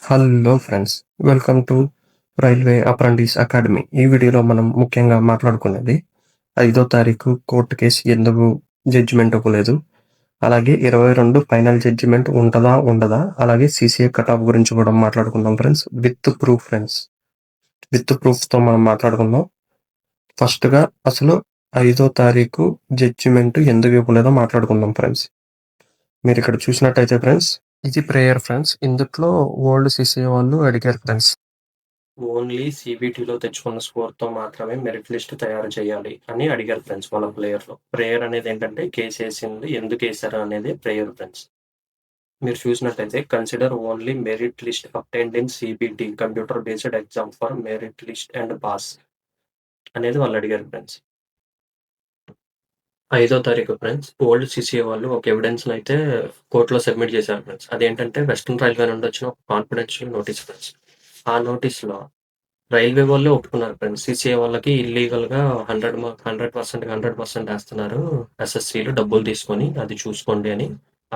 Hello friends, welcome to railway apprentice academy. ఈ వీడియోలో మనం ముఖ్యంగా మాట్లాడుకునేది 5వ తారీఖు కోర్టు కేసు ఎందుకు జడ్జిమెంట్ ఇవ్వలేదు, అలాగే 22 ఫైనల్ జడ్జిమెంట్ ఉంటుందా ఉండదా, అలాగే సిసిఏ కట్ ఆఫ్ గురించి కూడా మాట్లాడుకుందాం ఫ్రెండ్స్. విత్ ప్రూఫ్తో మనం మాట్లాడుకుందాం. ఫస్ట్గా అసలు 5వ తారీఖు జడ్జిమెంట్ ఎందుకు ఇవ్వలేదో మాట్లాడుకుందాం ఫ్రెండ్స్. మీరు ఇక్కడ చూసినట్టయితే ఫ్రెండ్స్, ఇది ప్రేయర్ ఫ్రెండ్స్. ఇందులో ఓల్డ్ సిసిఏ వాళ్ళు అడిగారు ఫ్రెండ్స్, ఓన్లీ సిబిటిలో తెచ్చుకున్న స్కోర్తో మాత్రమే మెరిట్ లిస్ట్ తయారు చేయాలి అని అడిగారు ఫ్రెండ్స్ వాళ్ళ ప్లేయర్లో. ప్రేయర్ అనేది ఏంటంటే కేసు వేసింది ఎందుకు వేసారు అనేది ప్రేయర్ ఫ్రెండ్స్. మీరు చూసినట్టయితే consider only merit list obtained in CBT computer based exam for merit list and pass అనేది వాళ్ళు అడిగారు ఫ్రెండ్స్. 5వ తారీఖు ఫ్రెండ్స్ ఓల్డ్ సిసిఏ వాళ్ళు ఒక ఎవిడెన్స్ అయితే కోర్టులో సబ్మిట్ చేశారు ఫ్రెండ్స్. అదేంటంటే వెస్ట్రన్ రైల్వే నుండి వచ్చిన ఒక కాన్ఫిడెన్షియల్ నోటీస్ ఫ్రెండ్స్. ఆ నోటీస్లో రైల్వే వాళ్ళే ఒప్పుకున్నారు ఫ్రెండ్స్, సిసిఏ వాళ్ళకి ఇల్లీగల్గా 100% వేస్తున్నారు ఎస్ఎస్సీలు డబ్బులు తీసుకొని, అది చూసుకోండి అని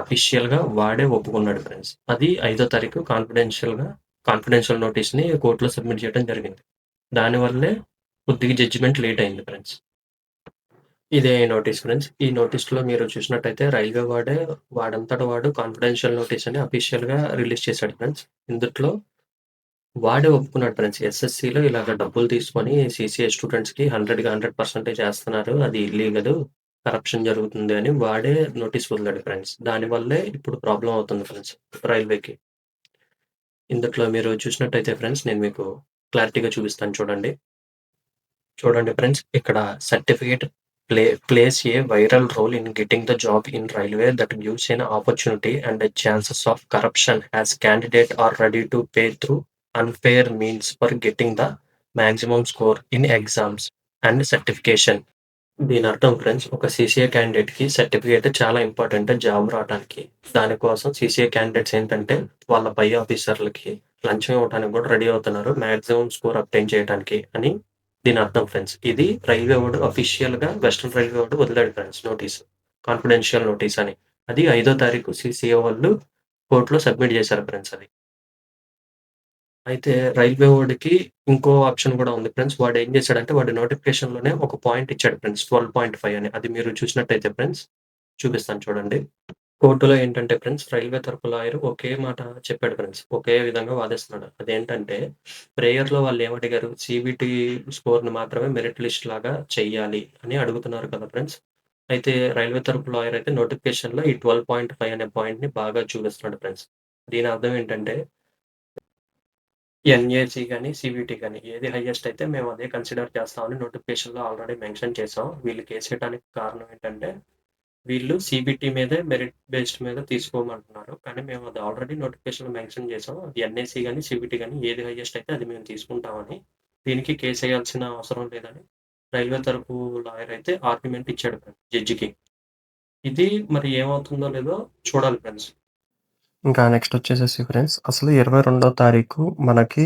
అఫీషియల్గా వాడే ఒప్పుకున్నాడు ఫ్రెండ్స్. అది 5వ తారీఖు కాన్ఫిడెన్షియల్ నోటీస్ని కోర్టులో సబ్మిట్ చేయడం జరిగింది. దానివల్లే కొద్దిగా జడ్జిమెంట్ లేట్ అయింది ఫ్రెండ్స్. ఇదే నోటీస్ ఫ్రెండ్స్. ఈ నోటీస్లో మీరు చూసినట్టయితే రైల్వే వాడంతట వాడు కాన్ఫిడెన్షియల్ నోటీస్ అని అఫీషియల్గా రిలీజ్ చేశాడు ఫ్రెండ్స్. ఇందులో వాడే ఒప్పుకున్నాడు ఫ్రెండ్స్, ఎస్ఎస్సీలో ఇలాగ డబ్బులు తీసుకొని సిసిఏ స్టూడెంట్స్కి 100% చేస్తున్నారు, అది ఇల్లీగల్, కరప్షన్ జరుగుతుంది అని వాడే నోటీస్ వదిలాడు ఫ్రెండ్స్. దానివల్లే ఇప్పుడు ప్రాబ్లం అవుతుంది ఫ్రెండ్స్ రైల్వేకి. ఇందులో మీరు చూసినట్టయితే ఫ్రెండ్స్, నేను మీకు క్లారిటీగా చూపిస్తాను చూడండి ఫ్రెండ్స్. ఇక్కడ certificate plays a vital role in getting the job in railway that gives an opportunity and a chances of corruption as candidate are ready to pay through unfair means for getting the maximum score in exams and certification. దీని అర్థం friends, ఒక CCA క్యాండిడేట్కి certificate చాలా important job రావడానికి. దానికోసం CCA candidates ఏంటంటే వాళ్ళ పై ఆఫీసర్లకి లంచం ఇవ్వడానికి కూడా రెడీ అవుతున్నారు, మ్యాక్సిమం స్కోర్ అప్టైన్ చేయడానికి అని దీని అర్థం ఫ్రెండ్స్. ఇది రైల్వే వాడు అఫీషియల్గా వెస్ట్రన్ రైల్వే వాడు వదిలాడు ఫ్రెండ్స్ నోటీస్, కాన్ఫిడెన్షియల్ నోటీస్ అని. అది 5వ తారీఖు సిసిఏ వాళ్ళు కోర్టులో సబ్మిట్ చేశారు ఫ్రెండ్స్. అది అయితే రైల్వే వాడికి ఇంకో ఆప్షన్ కూడా ఉంది ఫ్రెండ్స్. వాడు ఏం చేశాడంటే వాడి నోటిఫికేషన్లోనే ఒక పాయింట్ ఇచ్చాడు ఫ్రెండ్స్, 12.5 అని. అది మీరు చూసినట్టయితే ఫ్రెండ్స్ చూపిస్తాను చూడండి. కోర్టులో ఏంటంటే ఫ్రెండ్స్, రైల్వే తరపు లాయర్ ఒకే మాట చెప్పాడు ఫ్రెండ్స్, ఒకే విధంగా వాదిస్తున్నాడు. అదేంటంటే ప్రేయర్లో వాళ్ళు ఏమడిగారు, సిబిటి స్కోర్ని మాత్రమే మెరిట్ లిస్ట్ లాగా చెయ్యాలి అని అడుగుతున్నారు కదా ఫ్రెండ్స్. అయితే రైల్వే తరపు లాయర్ అయితే నోటిఫికేషన్లో ఈ 12.5 అనే పాయింట్ని బాగా చూపిస్తున్నాడు ఫ్రెండ్స్. దీని అర్థం ఏంటంటే ఎన్ఏసీ కానీ సిబిటి కానీ ఏది హైయెస్ట్ అయితే మేము అదే కన్సిడర్ చేస్తామని నోటిఫికేషన్లో ఆల్రెడీ మెన్షన్ చేసాం. వీళ్ళు కేసేయడానికి కారణం ఏంటంటే వీళ్ళు సిబిటి మీదే మెరిట్ బేస్డ్ మీద తీసుకోమంటున్నారు, కానీ మేము అది ఆల్రెడీ నోటిఫికేషన్లో మెన్షన్ చేసాం. అది ఎన్ఏసీ కానీ సిబిటి కానీ ఏది హైయెస్ట్ అయితే అది మేము తీసుకుంటామని, దీనికి కేసు వేయాల్సిన అవసరం లేదని రైల్వే తరపు లాయర్ అయితే ఆర్గ్యుమెంట్ ఇచ్చాడు జడ్జికి. ఇది మరి ఏమవుతుందో లేదో చూడాలి ఫ్రెండ్స్. ఇంకా నెక్స్ట్ వచ్చేసేసి ఫ్రెండ్స్, అసలు 22వ తారీఖు మనకి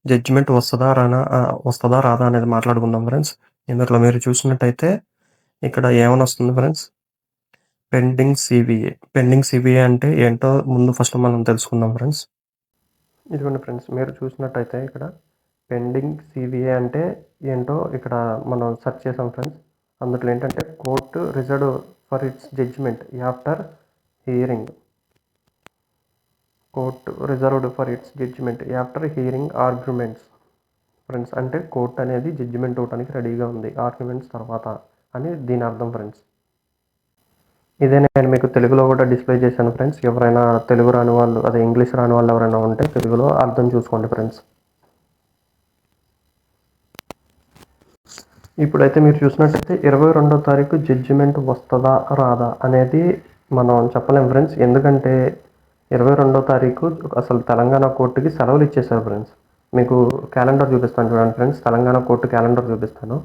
జడ్జిమెంట్ వస్తుందా రాదా అనేది మాట్లాడుకుందాం ఫ్రెండ్స్. ఇందులో మీరు చూసినట్టయితే ఇక్కడ ఏమని వస్తుంది ఫ్రెండ్స్, పెండింగ్ సిబిఏ అంటే ఏంటో ముందు ఫస్ట్ మనం తెలుసుకుందాం ఫ్రెండ్స్. ఇదిగోండి ఫ్రెండ్స్, మీరు చూసినట్టయితే ఇక్కడ పెండింగ్ సిబిఏ అంటే ఏంటో ఇక్కడ మనం సెర్చ్ చేసాం ఫ్రెండ్స్. అందులో ఏంటంటే court reserved for its judgment after hearing arguments friends. అంటే కోర్టు అనేది జడ్జిమెంట్ ఇవ్వడానికి రెడీగా ఉంది ఆర్గ్యుమెంట్స్ తర్వాత అని దీని అర్థం ఫ్రెండ్స్. ఇదే నేను మీకు తెలుగులో కూడా డిస్ప్లే చేశాను ఫ్రెండ్స్. ఎవరైనా తెలుగు రాని వాళ్ళు, అదే ఇంగ్లీష్ రాని వాళ్ళు ఎవరైనా ఉంటే తెలుగులో అర్థం చూసుకోండి ఫ్రెండ్స్. ఇప్పుడైతే మీరు చూసినట్టయితే 22వ తారీఖు జడ్జిమెంట్ వస్తుందా రాదా అనేది మనం చెప్పలేం ఫ్రెండ్స్. ఎందుకంటే 22వ తారీఖు అసలు తెలంగాణ కోర్టుకి సెలవులు ఇచ్చేసారు ఫ్రెండ్స్. మీకు క్యాలెండర్ చూపిస్తాను చూడండి ఫ్రెండ్స్, తెలంగాణ కోర్టు క్యాలెండర్ చూపిస్తాను.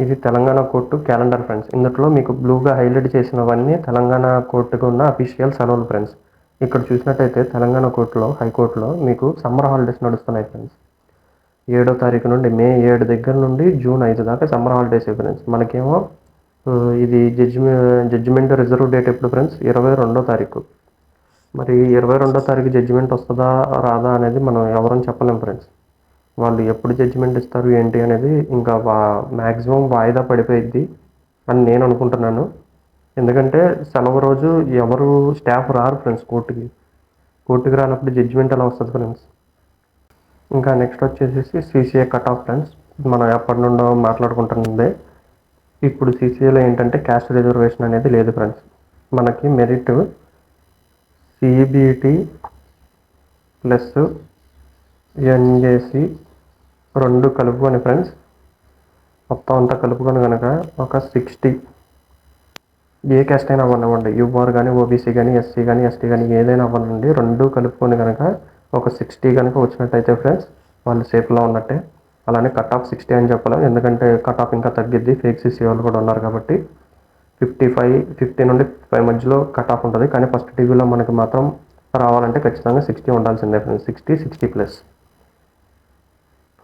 ఇది తెలంగాణ కోర్టు క్యాలెండర్ ఫ్రెండ్స్. ఇందులో మీకు బ్లూగా హైలైట్ చేసినవన్నీ తెలంగాణ కోర్టుకు ఉన్న అఫీషియల్ సెలవులు ఫ్రెండ్స్. ఇక్కడ చూసినట్టయితే తెలంగాణ హైకోర్టులో మీకు సమ్మర్ హాలిడేస్ నడుస్తున్నాయి ఫ్రెండ్స్. 7వ తారీఖు నుండి మే 7 దగ్గర నుండి జూన్ 5 దాకా సమ్మర్ హాలిడేస్ ఫ్రెండ్స్. మనకేమో ఇది జడ్జిమెంట్ రిజర్వ్ డేట్ ఎప్పుడు ఫ్రెండ్స్, 22వ తారీఖు. మరి 22వ తారీఖు జడ్జిమెంట్ వస్తదా? రాదా? అనేది మనం ఎవరం చెప్పలేం ఫ్రెండ్స్. వాళ్ళు ఎప్పుడు జడ్జిమెంట్ ఇస్తారు ఏంటి అనేది ఇంకా మ్యాక్సిమం వాయిదా పడిపోయిద్ది అని నేను అనుకుంటున్నాను. ఎందుకంటే సెలవు రోజు ఎవరు స్టాఫ్ రారు ఫ్రెండ్స్ కోర్టుకి. కోర్టుకి రానప్పుడు జడ్జిమెంట్ ఎలా వస్తుంది ఫ్రెండ్స్? ఇంకా నెక్స్ట్ వచ్చేసేసి సీసీఏ కట్ ఆఫ్ ఫ్రెండ్స్. మనం ఎప్పటి నుండో మాట్లాడుకుంటున్నదే. ఇప్పుడు సీసీఏలో ఏంటంటే క్యాస్ట్ రిజర్వేషన్ అనేది లేదు ఫ్రెండ్స్. మనకి మెరిట్ సిఈబిఈటి ప్లస్ ఎన్జేసి 2 కలుపుకొని ఫ్రెండ్స్, మొత్తం అంతా కలుపుకొని కనుక ఒక 60, ఏ క్యాస్ట్ అయినా అవ్వనివ్వండి, యూఆర్ కానీ, ఓబీసీ కానీ, ఎస్సీ కానీ, ఎస్టీ కానీ ఏదైనా అవ్వనండి, 2 కలుపుకొని కనుక ఒక 60 కనుక వచ్చినట్టయితే ఫ్రెండ్స్ వాళ్ళు సేఫ్లో ఉన్నట్టే. అలానే కట్ ఆఫ్ 60 అని చెప్పలేం, ఎందుకంటే కట్ ఆఫ్ ఇంకా తగ్గిద్ది, ఫేక్ సీసీ వాళ్ళు కూడా ఉన్నారు కాబట్టి. 50 నుండి 55 మధ్యలో కట్ ఆఫ్ ఉంటుంది. కానీ ఫస్ట్ టీవీలో మనకి మాత్రం రావాలంటే ఖచ్చితంగా 60 ఉండాల్సిందే ఫ్రెండ్స్. 60+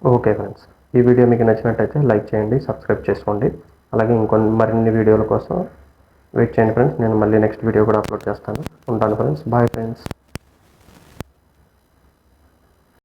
ఓకే ఫ్రెండ్స్, ఈ వీడియో మీకు నచ్చినట్టయితే లైక్ చేయండి, సబ్స్క్రైబ్ చేసుకోండి. అలాగే మరిన్ని వీడియోల కోసం వెయిట్ చేయండి ఫ్రెండ్స్. నేను మళ్ళీ నెక్స్ట్ వీడియో కూడా అప్లోడ్ చేస్తాను. ఉంటాను ఫ్రెండ్స్. Bye friends.